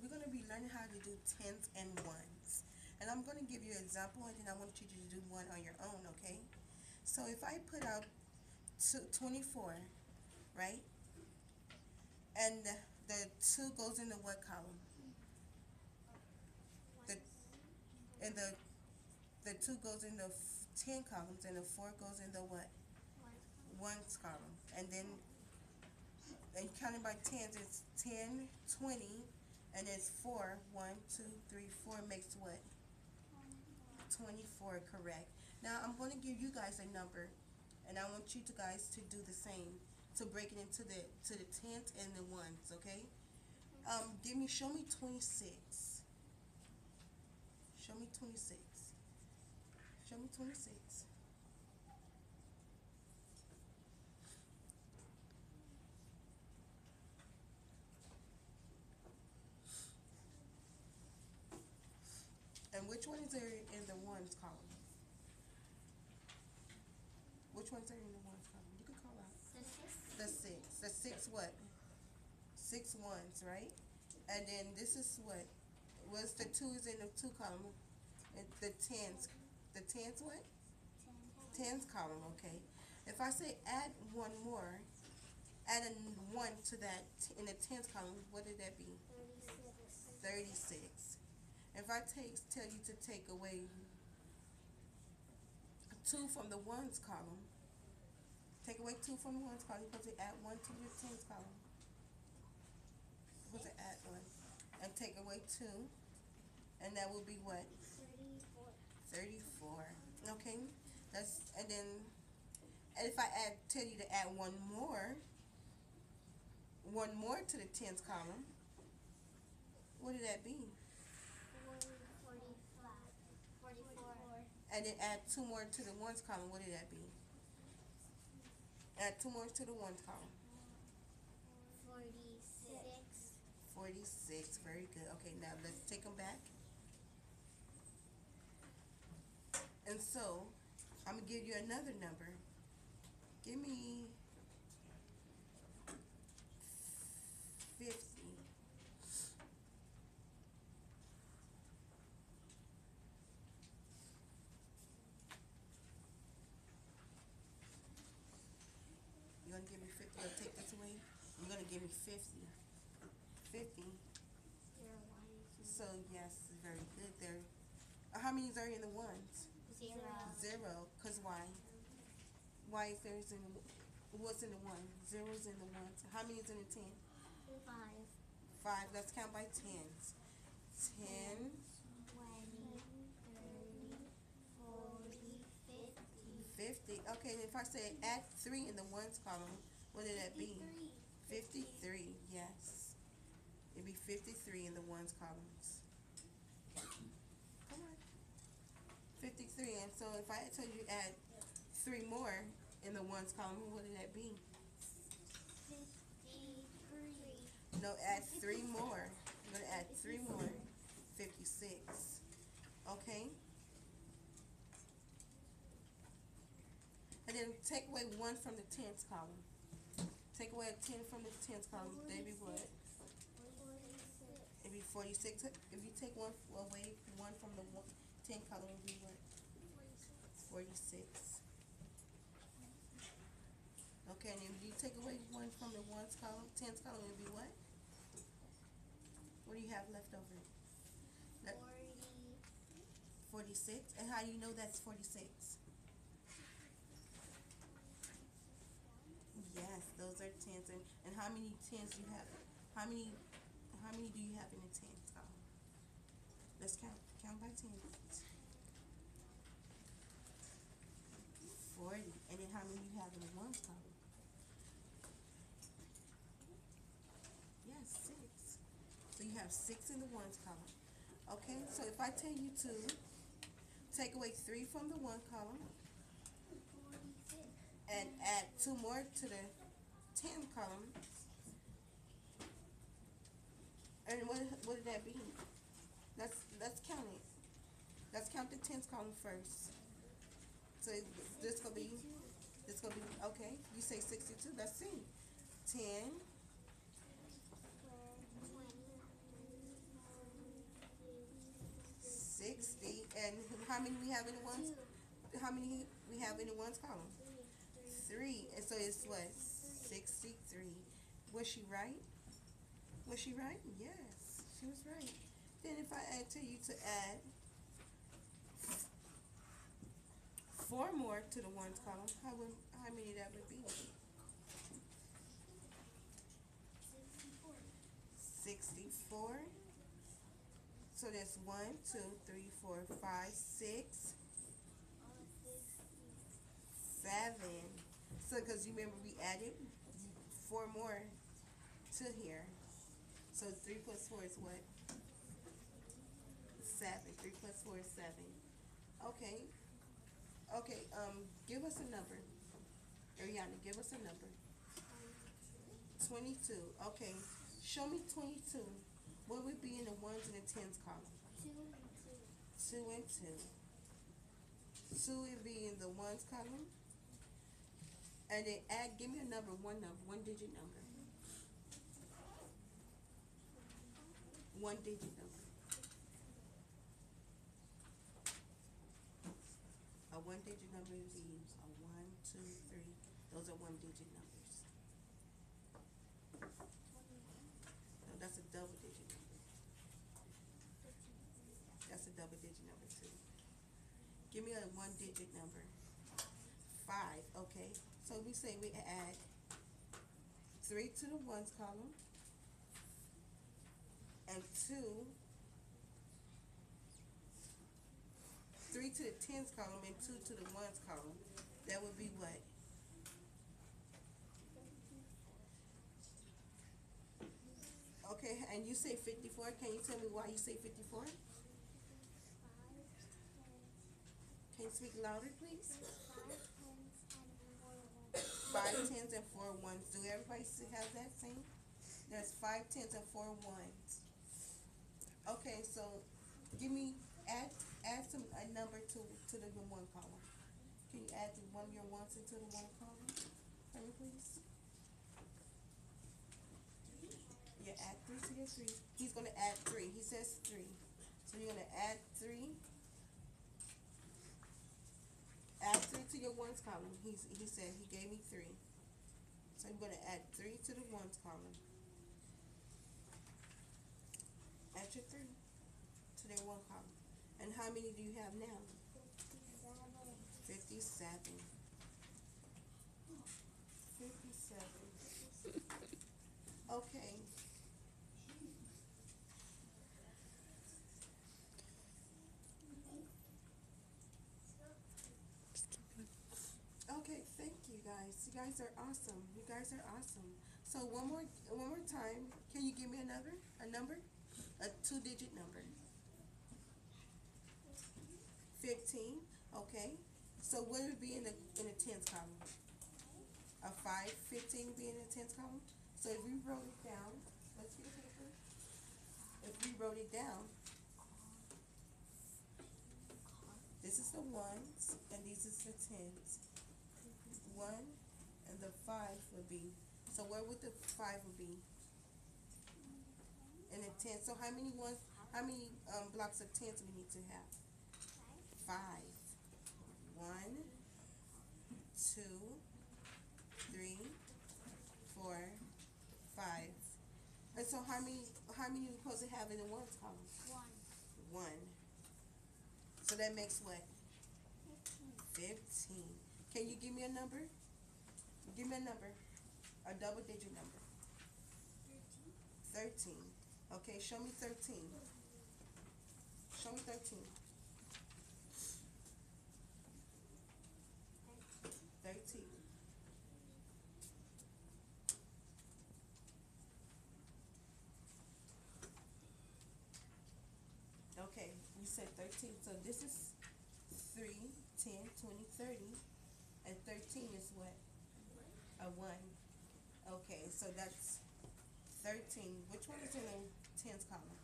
we're going to be learning how to do tens and ones. And I'm going to give you an example, and then I want you to do one on your own, okay? So if I put out 24, right? And the 2 goes in the what column? The and the 2 goes in the 10 columns, and the 4 goes in the what? Ones column. And then and counting by tens, it's 10, 20, and it's 4. 1, 2, 3, 4 makes what? 24, correct. Now I'm going to give you guys a number, and I want you to guys to do the same, to break it into the tens and the ones, okay? Show me 26. Show me 26. Show me 26. And which one is there in the ones column? Which ones are in the ones column? You can call out. The 6. The 6. The 6 what? 6 ones, right? And then this is what? What's the 2 is in the 2 column? And the tens. The tens what? 10s column, okay. If I say add one more, add a 1 to that in the tens column, what did that be? 36. 36. If I tell you to take away 2 from the ones column, take away 2 from the ones column, you're supposed to add 1 to your tens column. You're supposed to add 1. And take away 2, and that will be what? 34. 34. Okay? And then, and if I tell you to add one more to the tens column, what would that be? 45. 44. And then add 2 more to the ones column, what would that be? Add 2 more to the ones column. 46. 46. Very good. Okay, now let's take them back. And so, I'm going to give you another number. Give me 50. You're going to give me 50. You're going to take this away. You're going to give me 50. 50. So, yes, very good there. How many are in the ones? 0. 0. Because why? Why is there in the, what's in the one? 0 is in the ones. How many is in the 10? 5. 5. Let's count by tens. 10. 20. 30. 40. 50. 50. Okay, and if I say add 3 in the ones column, what did that be? 53. Yes. It'd be 53 in the ones columns. Come on. 53. And so if I tell you to add 3 more in the ones column, what did that be? 53. No, add 3 more. I'm going to add 3 more. 56. Okay? And then take away 1 from the tens column. Take away a 10 from the tens column. That'd be what? 46. It'd be 46. If you take one away, 1 from the 10 column, it'd be what? 46. Okay, and if you take away 1 from the ones column, tens column, it'd be what? What do you have left over? 40. 46. And how do you know that's 46? Yes, those are tens. And how many tens do you have? How many do you have in the tens column? Let's count. Count by tens. 40. And then how many do you have in the ones column? Yes, 6. So you have 6 in the ones column. Okay, so if I tell you to take away 3 from the one column 46. and add 2 more to the 10 column, and what did that be? Let's count it. Let's count the tens column first. So this gonna be okay. You say 62. Let's see. 10, And how many we have in the ones? Two, How many we have in the ones column? three, 3. And so it's what? 63. Was she right? Was she right? Yes, she was right. Then if I tell you to add 4 more to the ones column, how many that would be? 64, 64. So that's 1, 2, 3, 4, 5, 6, 7. So because you remember we added 4 more to here. So 3 plus 4 is what? 7. 3 plus 4 is 7. Okay. Okay. Give us a number. Ariana, give us a number. 22. Okay. Show me 22. What would be in the ones and the tens column? 2 and 2, 2 and 2. 2 would be in the ones column. And then add, give me a number, one digit number. 1 digit number. A 1 digit number would be a 1, 2, 3. Those are 1 digit numbers. No, that's a double digit number. That's a double digit number too. Give me a 1 digit number. 5, okay. So we say we add 3 to the ones column and 3 to the tens column and 2 to the ones column. That would be what? Okay, and you say 54. Can you tell me why you say 54? 5, Can you speak louder, please? 5 tens, and 4 5 tens and 4 ones. ones. Do everybody have that same? There's 5 tens and 4 ones. Okay, so give me add a number to the one column. Can you add one of your ones into the one column for me, please? Yeah, add 3 to your 3. He's gonna add 3. He says 3. So you're gonna add 3. Add 3 to your ones column. He said he gave me 3. So I'm gonna add 3 to the ones column. Add your 3 to their one column. And how many do you have now? 57. 57. Okay. Okay, thank you guys. You guys are awesome. You guys are awesome. So one more time. Can you give me a number? A 2-digit number. 15. Okay. So what would be in the tens column? A 5. 15 would be in the tens column. So if we wrote it down, let's get a paper. If we wrote it down, this is the ones and these is the tens. 1 and the 5 would be. So where would the 5 would be? In the 10. So how many blocks of tens we need to have? 5. 1, 2, 3, 4, 5. And so how many are we supposed to have in the ones column? 1, 1. So that makes what? 15, 15. Can you give me a number? Give me a number. A double digit number. 13, 13. Okay, show me 13. Show me 13. 13. Okay, we said 13. So this is 3, 10, 20, 30. And 13 is what? A 1. Okay, so that's 13. Which one is in the tens column?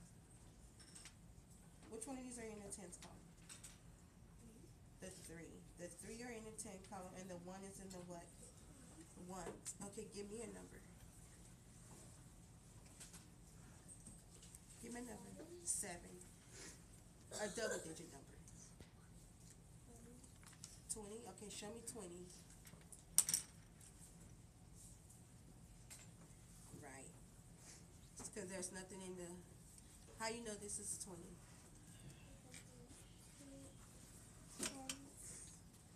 Which one of these are in the tens column? The 3. The 3 are in the 10 column and the 1 is in the what? 1s. Okay, give me a number. Give me a number. 7. A double digit number. 20, okay, show me 20. Right. Because there's nothing in the, how you know this is 20?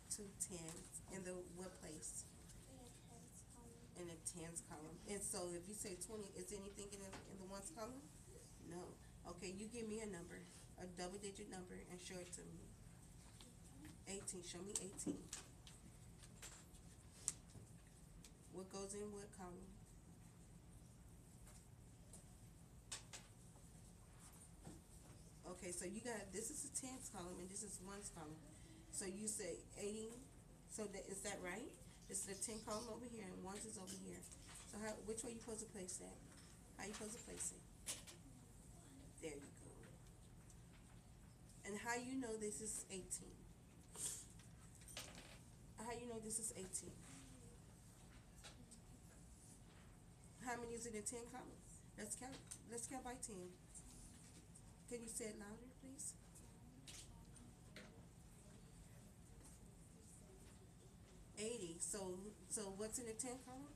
Two tens in the what place? In the tens column. And so if you say 20, is anything in the ones column? No. Okay, you give me a number, a double digit number, and show it to me. 18, show me 18. What goes in what column? Okay, so you got, this is a tens column and this is ones column. So you say 80, so that, is that right? This is the 10 column over here and ones is over here. So how, which way you supposed to place that? How you supposed to place it? There you go. And how you know this is 18? How you know this is 18? How many is it in 10 columns? Let's count by 10. Can you say it louder, please? 80. So what's in the 10 column?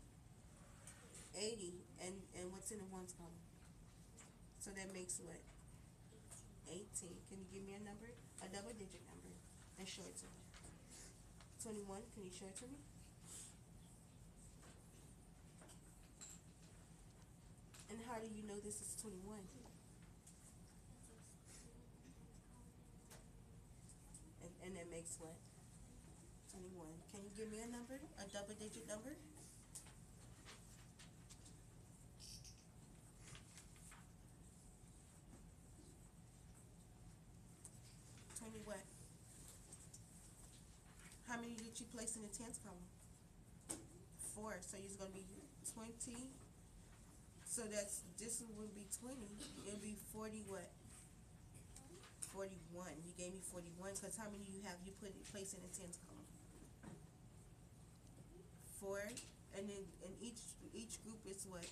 80. And what's in the ones column? So that makes what? 18. Can you give me a number? A double digit number. And show it to me. 21. Can you show it to me? And how do you know this is 21? And that makes what? 21. Can you give me a number? A double digit number? 20 what? How many did you place in the tens column? 4. So it's gonna be 20. So that's, this would be 20. It'll be 40 what? 41. You gave me 41 because how many you have you put it place in the tens column? 4. And then in each group is what?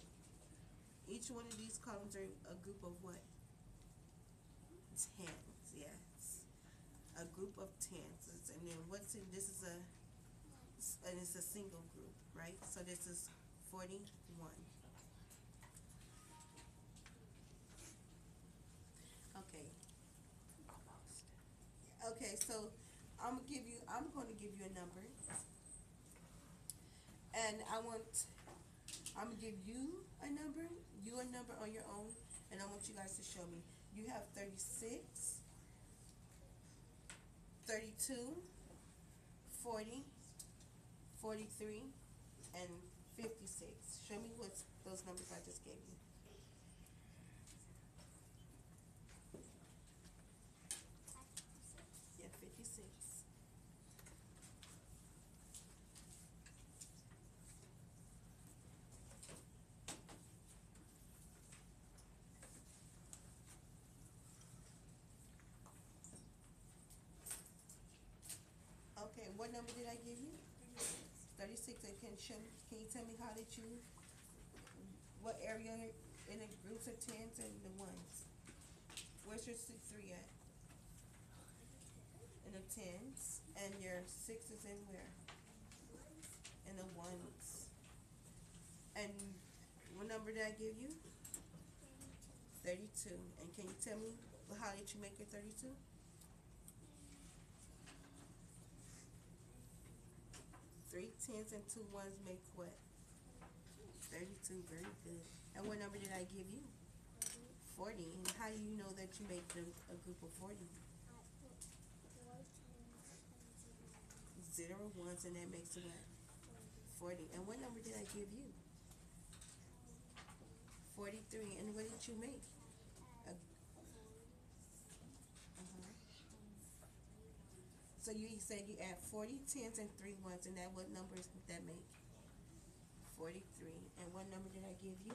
Each one of these columns are a group of what? Tens, yes. A group of tens. And then what's in, this is and it's a single group, right? So this is 41. Okay. Okay, so I'm gonna give you a number. And I'm gonna give you a number on your own, and I want you guys to show me. You have 36, 32, 40, 43, and 56. Show me what's those numbers I just gave you. Yeah, 56. Okay, what number did I give you? 36. And can you tell me how did you, what area in the groups of tens and the ones? Where's your 3 at? In the tens. And your 6 is in where? In the ones. And what number did I give you? 32. And can you tell me how did you make your 32? 3 tens and 2 ones make what? 32. Very good. And what number did I give you? 40. And how do you know that you made a group of 40? 0 ones, and that makes it what? 40. And what number did I give you? 43. And what did you make? So you said you add 40 tens and 3 ones, and that what numbers would that make? 43. And what number did I give you?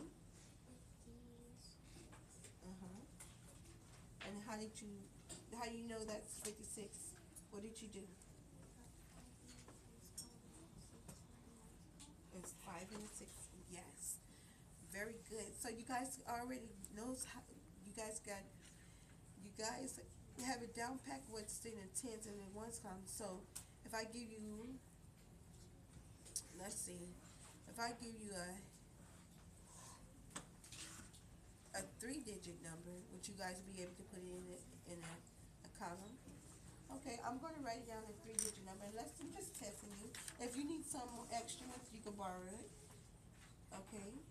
And how do you know that's 56? What did you do? It's 5 and 6. Yes. Very good. So you guys already knows how you guys have it down packed what's in the tens and the ones column. So if I give you, let's see, if I give you a 3-digit number, would you guys be able to put it in a column? Okay, I'm going to write it down a 3-digit number. I'm just testing you. If you need some extra, you can borrow it. Okay.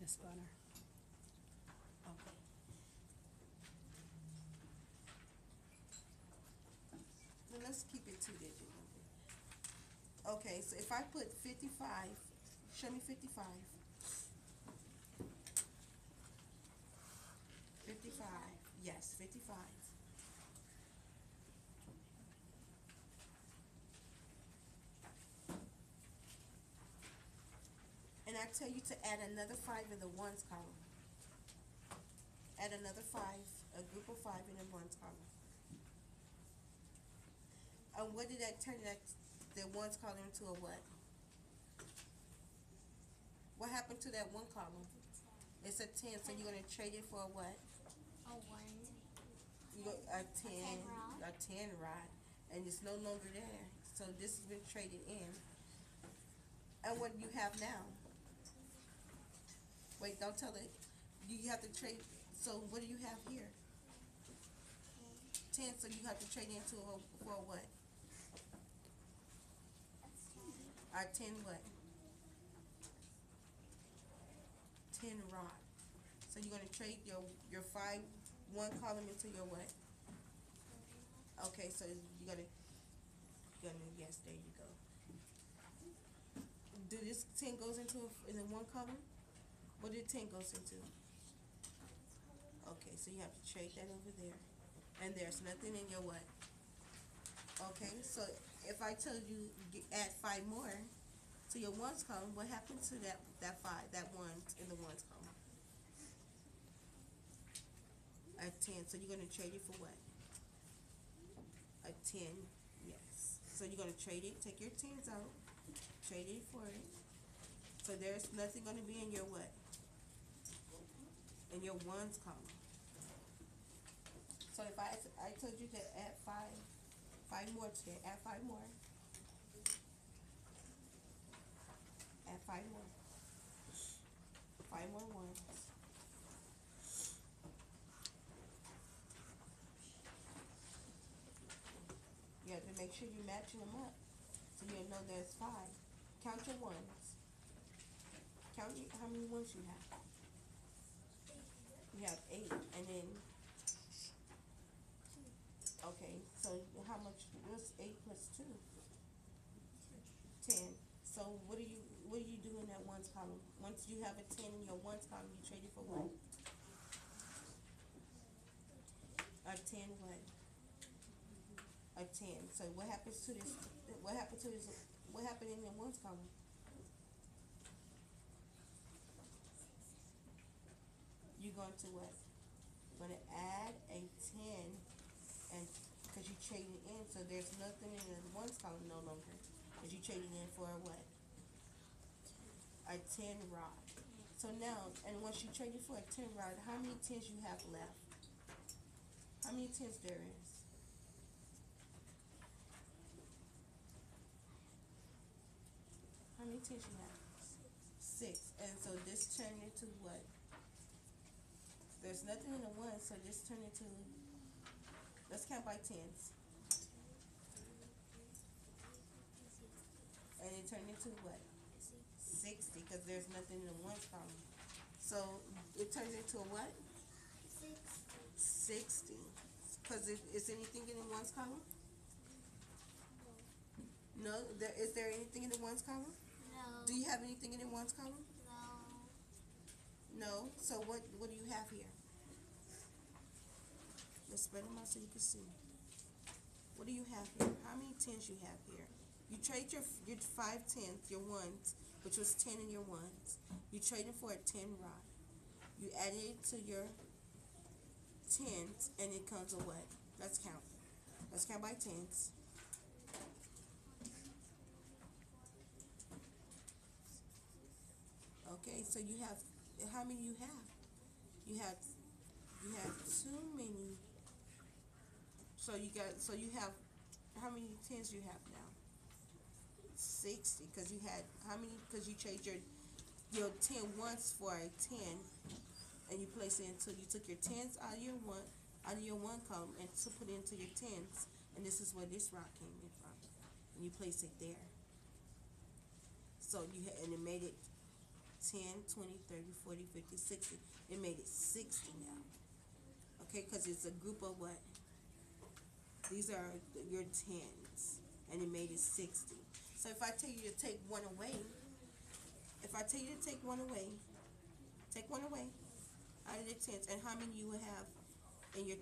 Miss Bonner. Okay. Then let's keep it 2-digit number. Okay, so if I put 55, show me 55. 55. Yes, 55. And I tell you to add another 5 in the ones column. Add another 5, a group of 5 in the ones column. And what did that turn the ones column into a what? What happened to that one column? It's a 10, so you're gonna trade it for a what? A 1. You go a 10, 10 rod. a 10 rod, and it's no longer there. So this has been traded in. And what do you have now? Wait, don't tell it. You have to trade. So what do you have here? 10. So you have to trade into for a what? A 10 what? 10 rod. So you're gonna trade your 5 one column into your what? Okay, so you're gonna yes, there you go. Do this 10 goes into in the one column? What did 10 goes into? Okay, so you have to trade that over there. And there's nothing in your what? Okay, so if I tell you add 5 more to your ones column, what happened to that 5, that 1 in the ones column? A 10, so you're gonna trade it for what? A 10, yes. So you're gonna trade it, take your 10s out, trade it for it. So there's nothing gonna be in your what? In your ones column. So if I told you to add 5 more to it, add 5 more. Add 5 more. 5 more ones. You have to make sure you're matching them up, so you'll know there's 5. Count your ones. Count how many ones you have. You have 8, and then, okay, so how much, what's 8 plus 2? 10. So what do you do in that ones column? Once you have a 10 in your ones column, you trade it for what? A 10 what? A 10. So what happens to this, what happened in the ones column? You're going to what? Gonna add a 10, and because you traded in, so there's nothing in the ones column no longer, because you traded in for a what? A 10 rod. So now, and once you traded for a 10 rod, how many 10s you have left? How many 10s there is? How many 10s you have? 6. And so this turned into what? There's nothing in the one, so this turned into, let's count by 10s. And it turned into what? 60, because there's nothing in the ones column. So it turns into a what? 60. Because is anything in the ones column? No. Is there anything in the ones column? No. Do you have anything in the ones column? No. No. So what do you have here? Let's spread them out so you can see. What do you have here? How many 10s you have here? You trade your 5 10s, your ones, which was 10 in your ones. You traded for a 10 rod. You added it to your 10s, and it comes a what? Let's count. Let's count by 10s. Okay, so you have, how many you have? You have too many. So you have how many tens you have now? 60, because you had, how many, because you changed your 10 once for a 10, and you place it into, you took your tens out of your one column and to put it into your tens, and this is where this rock came in from, and you place it there. So you had, and it made it 10, 20, 30, 40, 50, 60. It made it 60 now. Okay, because it's a group of what? These are your tens, and it made it 60. So if I tell you to take one away, take one away out of the tens, and how many you would have in your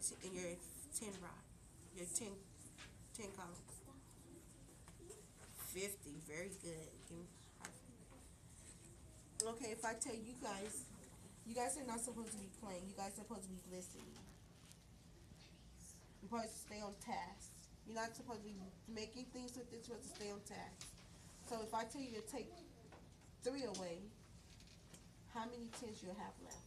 10 rod, your 10 column? 50. Very good. Give me okay, if I tell you guys are not supposed to be playing. You guys are supposed to be listening. You're supposed to stay on task. You're not supposed to be making things with this. You're supposed to stay on task. So if I tell you to take 3 away, how many tens you'll have left?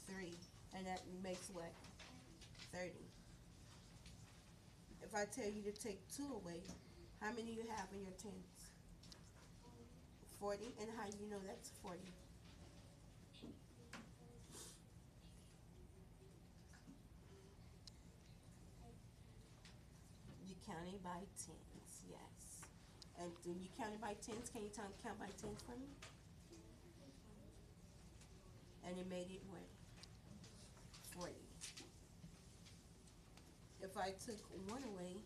3. And that makes what? 30. If I tell you to take 2 away, how many you have in your tens? 40. And how do you know that's 40? You counted by tens, yes. And when you counted by tens, can you count by tens for me? And it made it what? 40. If I took 1 away,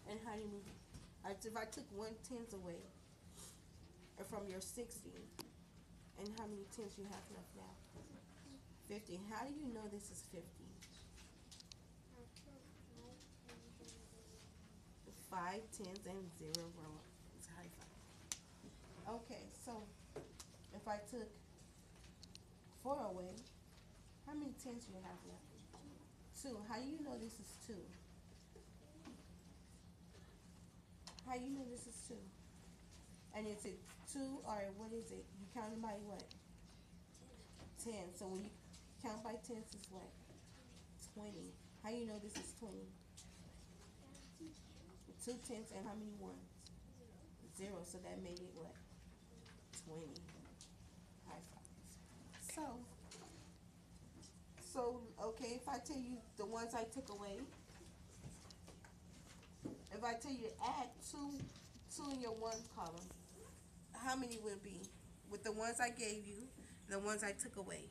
and how do you move? If I took 1 tens away from your 60, and how many tens you have left now? 50. How do you know this is 50? 5 tens and 0 wrong. It's high five. Okay, so if I took 4 away, how many tens do you have left? 2. How do you know this is 2? How do you know this is 2? And is it 2 or what is it? You counting by what? 10. So when you count by tens, it's what? 20. How do you know this is 20? 2 tens and how many ones? 0. So that made it what? 20. High fives. So okay, if I tell you the ones I took away, if I tell you to add 2 in your 1 column, how many would it be? With the ones I gave you, the ones I took away.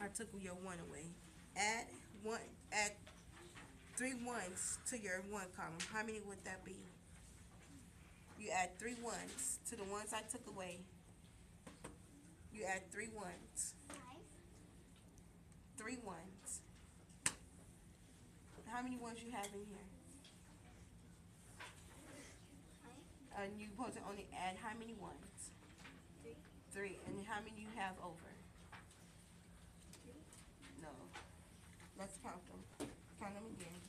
I took your 1 away. Add 3 ones to your 1 column. How many would that be? You add 3 ones to the ones I took away. You add 3 ones. 3 ones. How many ones you have in here? And you supposed to only add how many ones? 3. And how many you have over? No. Let's count them. Count them again.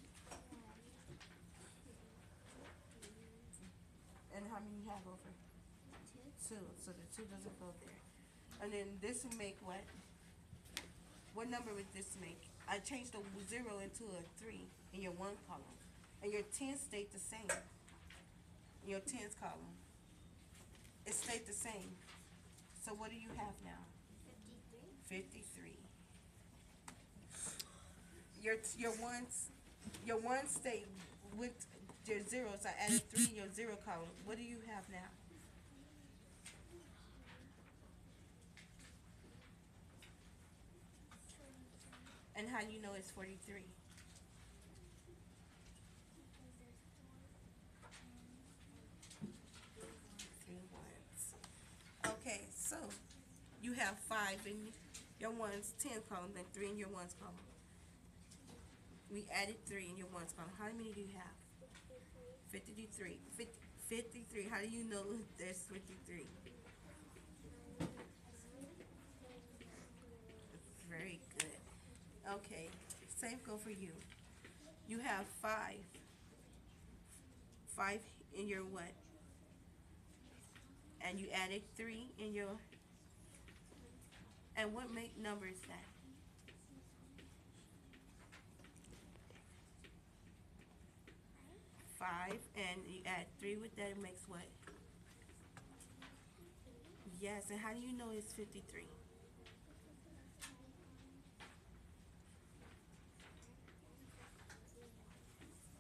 And how many you have over? 2. So the 2 doesn't go there. And then this will make what? What number would this make? I changed the 0 into a 3 in your 1 column. And your 10 stayed the same. In your tens column. It stayed the same. So what do you have now? 53. Your ones stayed with your zeros. I added 3 in your 0 column. What do you have now? And how do you know it's 43? Okay, so you have 5 in your ones 10 column and 3 in your ones column. We added 3 in your ones column. How many do you have? 53. 53. How do you know there's 53? Very good. Okay, same go for you. You have 5. 5 in your what? And you added 3 in your, and what number is that? 5, and you add 3 with that, it makes what? Yes, and how do you know it's 53?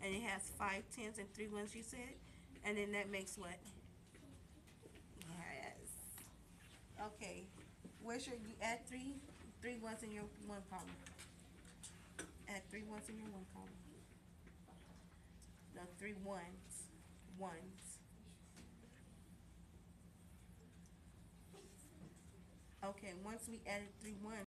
And it has 5 tens and 3 ones, you said? And then that makes what? Yes. Okay. Where's your, you add 3 ones in your one column. Add 3 ones in your one column. No, 3 ones. Ones. Okay, once we added 3 ones,